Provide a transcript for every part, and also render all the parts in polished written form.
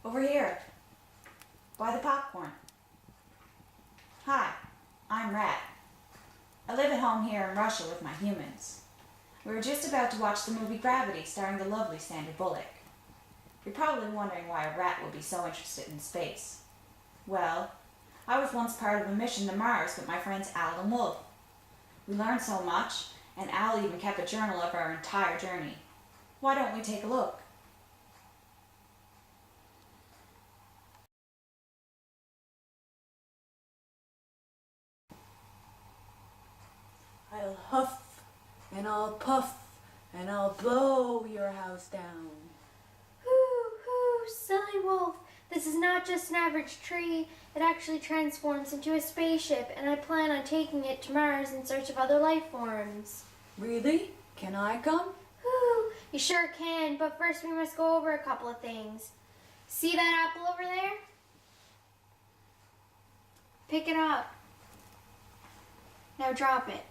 Over here, by the popcorn. Hi, I'm Rat. I live at home here in Russia with my humans. We were just about to watch the movie Gravity starring the lovely Sandra Bullock. You're probably wondering why a rat would be so interested in space. Well, I was once part of a mission to Mars with my friends Al and Wolf. We learned so much, and Al even kept a journal of our entire journey. Why don't we take a look? I'll huff and I'll puff and I'll blow your house down. Hoo, hoo, silly wolf. This is not just an average tree. It actually transforms into a spaceship, and I plan on taking it to Mars in search of other life forms. Really? Can I come? Whew, you sure can, but first we must go over a couple of things. See that apple over there? Pick it up. Now drop it.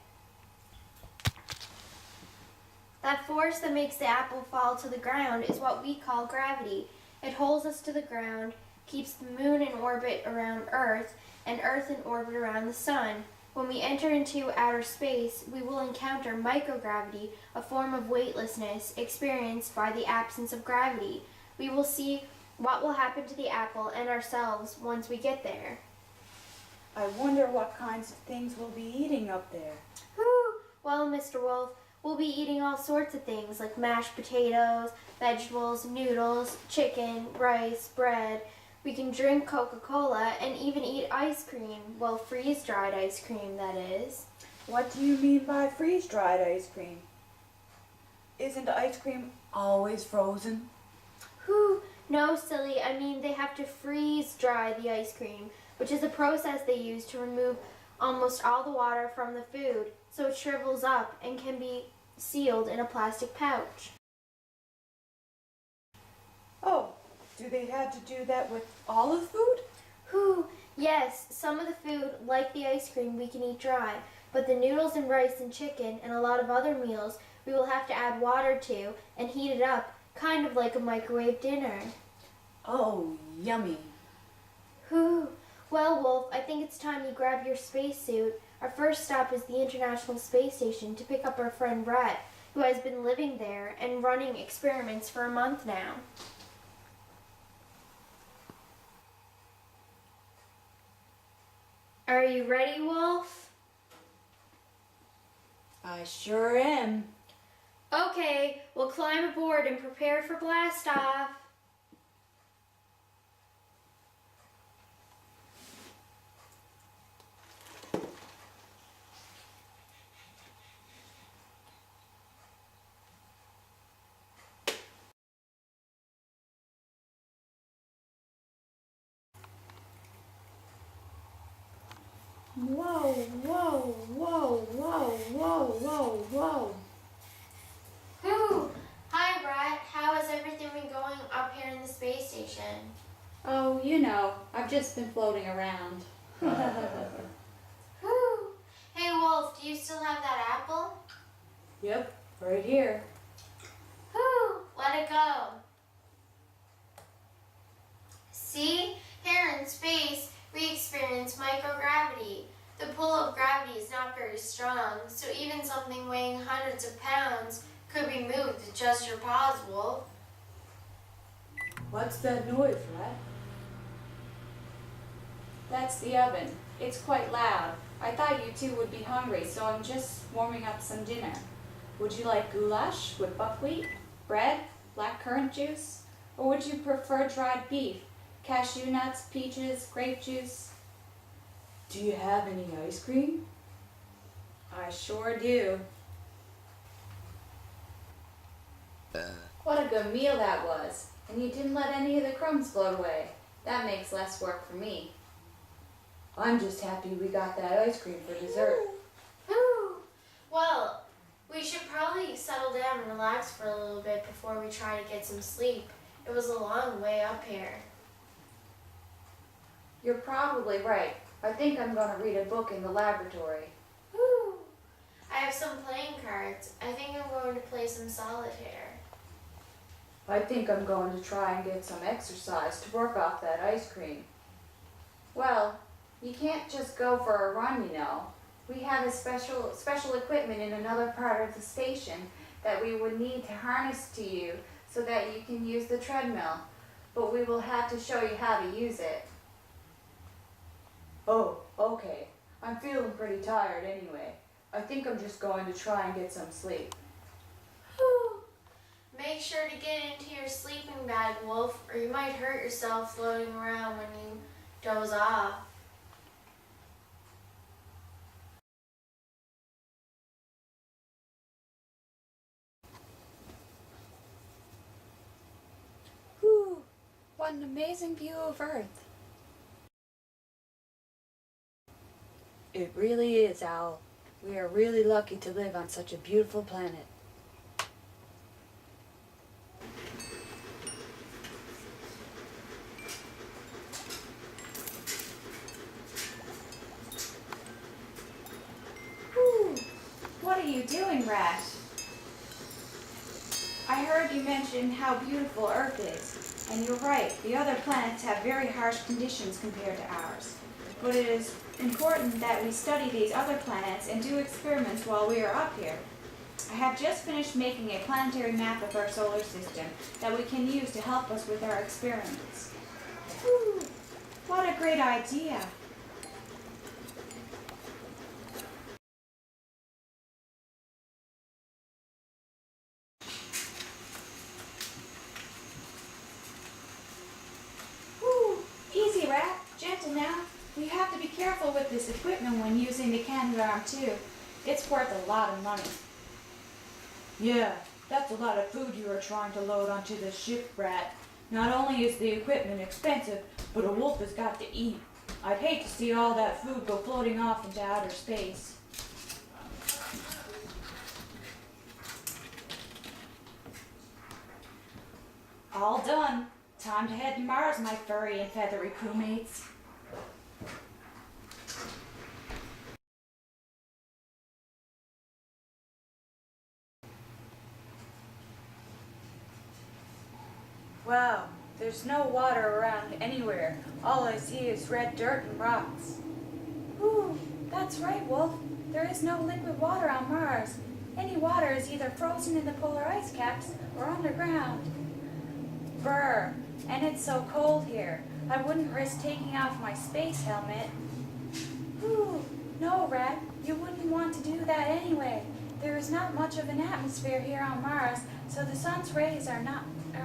That force that makes the apple fall to the ground is what we call gravity. It holds us to the ground, keeps the moon in orbit around Earth, and Earth in orbit around the sun. When we enter into outer space, we will encounter microgravity, a form of weightlessness experienced by the absence of gravity. We will see what will happen to the apple and ourselves once we get there. I wonder what kinds of things we'll be eating up there. Whew. Well, Mr. Wolf, we'll be eating all sorts of things like mashed potatoes, vegetables, noodles, chicken, rice, bread. We can drink Coca-Cola and even eat ice cream. Well, freeze-dried ice cream, that is. What do you mean by freeze-dried ice cream? Isn't ice cream always frozen? Whew. No, silly. I mean, they have to freeze-dry the ice cream, which is a process they use to remove almost all the water from the food, so it shrivels up and can be sealed in a plastic pouch. Oh, do they have to do that with all the food? Whew, yes, some of the food, like the ice cream, we can eat dry, but the noodles and rice and chicken and a lot of other meals we will have to add water to and heat it up, kind of like a microwave dinner. Oh, yummy. Whew. Well, Wolf, I think it's time you grab your spacesuit. Our first stop is the International Space Station to pick up our friend Brett, who has been living there and running experiments for a month now. Are you ready, Wolf? I sure am. Okay, we'll climb aboard and prepare for blast off. Whoa, whoa, whoa, whoa, whoa, whoa, whoa. Whew. Hi, Brett. How has everything been going up here in the space station? Oh, you know, I've just been floating around. Whew. Hey, Wolf, do you still have that apple? Yep, right here. Whew. Let it go. See? Here in space, we experience microgravity. The pull of gravity is not very strong, so even something weighing hundreds of pounds could be moved with just your paws, Wolf. What's that noise, Rat? That's the oven. It's quite loud. I thought you two would be hungry, so I'm just warming up some dinner. Would you like goulash with buckwheat, bread, black currant juice? Or would you prefer dried beef, cashew nuts, peaches, grape juice? Do you have any ice cream? I sure do. What a good meal that was. And you didn't let any of the crumbs float away. That makes less work for me. I'm just happy we got that ice cream for dessert. Whew. Well, we should probably settle down and relax for a little bit before we try to get some sleep. It was a long way up here. You're probably right. I think I'm going to read a book in the laboratory. Whew. I have some playing cards. I think I'm going to play some solitaire. I think I'm going to try and get some exercise to work off that ice cream. Well, you can't just go for a run, you know. We have a special equipment in another part of the station that we would need to harness to you so that you can use the treadmill. But we will have to show you how to use it. Oh, okay. I'm feeling pretty tired anyway. I think I'm just going to try and get some sleep. Whew. Make sure to get into your sleeping bag, Wolf, or you might hurt yourself floating around when you doze off. Whew, what an amazing view of Earth. It really is, Owl. We are really lucky to live on such a beautiful planet. Whew. What are you doing, Rat? I heard you mention how beautiful Earth is, and you're right. The other planets have very harsh conditions compared to ours. But it is important that we study these other planets and do experiments while we are up here. I have just finished making a planetary map of our solar system that we can use to help us with our experiments. Whew. What a great idea! Whew. Easy, Rat. Gentle now. We have to be careful with this equipment when using the Canadarm2. It's worth a lot of money. Yeah, that's a lot of food you are trying to load onto the ship, Rat. Not only is the equipment expensive, but a wolf has got to eat. I'd hate to see all that food go floating off into outer space. All done. Time to head to Mars, my furry and feathery crewmates. Wow, there's no water around anywhere. All I see is red dirt and rocks. Ooh, that's right, Wolf. There is no liquid water on Mars. Any water is either frozen in the polar ice caps or underground. Brr, and it's so cold here. I wouldn't risk taking off my space helmet. Ooh, no, Rat, you wouldn't want to do that anyway. There is not much of an atmosphere here on Mars, so the sun's rays are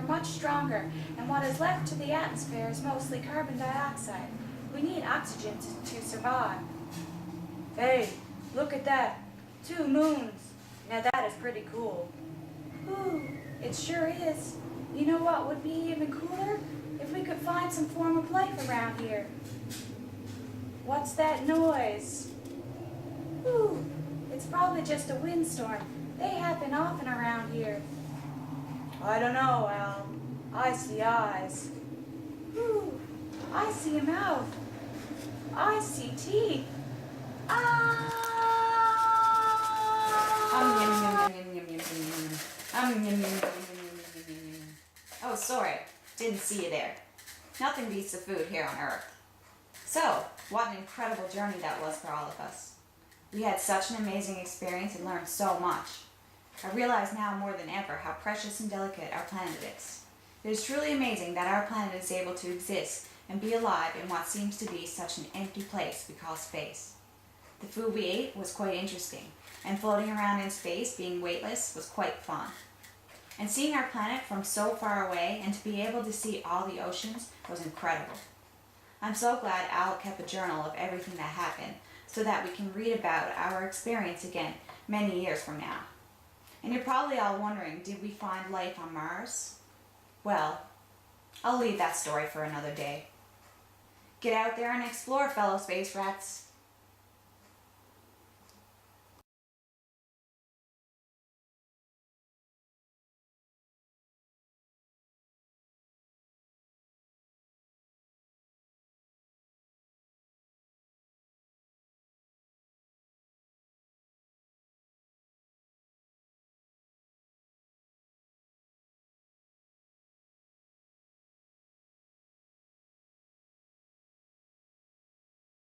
much stronger, and what is left to the atmosphere is mostly carbon dioxide. We need oxygen to survive. Hey, look at that. 2 moons. Now that is pretty cool. Ooh, it sure is. You know what would be even cooler? If we could find some form of life around here. What's that noise? Ooh, it's probably just a windstorm. They happen often around here. I don't know, Al. I see eyes. Ooh, I see a mouth. I see teeth. Oh, sorry. Didn't see you there. Nothing beats the food here on Earth. So, what an incredible journey that was for all of us. We had such an amazing experience and learned so much. I realize now more than ever how precious and delicate our planet is. It is truly amazing that our planet is able to exist and be alive in what seems to be such an empty place we call space. The food we ate was quite interesting, and floating around in space, being weightless, was quite fun. And seeing our planet from so far away and to be able to see all the oceans was incredible. I'm so glad Al kept a journal of everything that happened so that we can read about our experience again many years from now. And you're probably all wondering, did we find life on Mars? Well, I'll leave that story for another day. Get out there and explore, fellow space rats.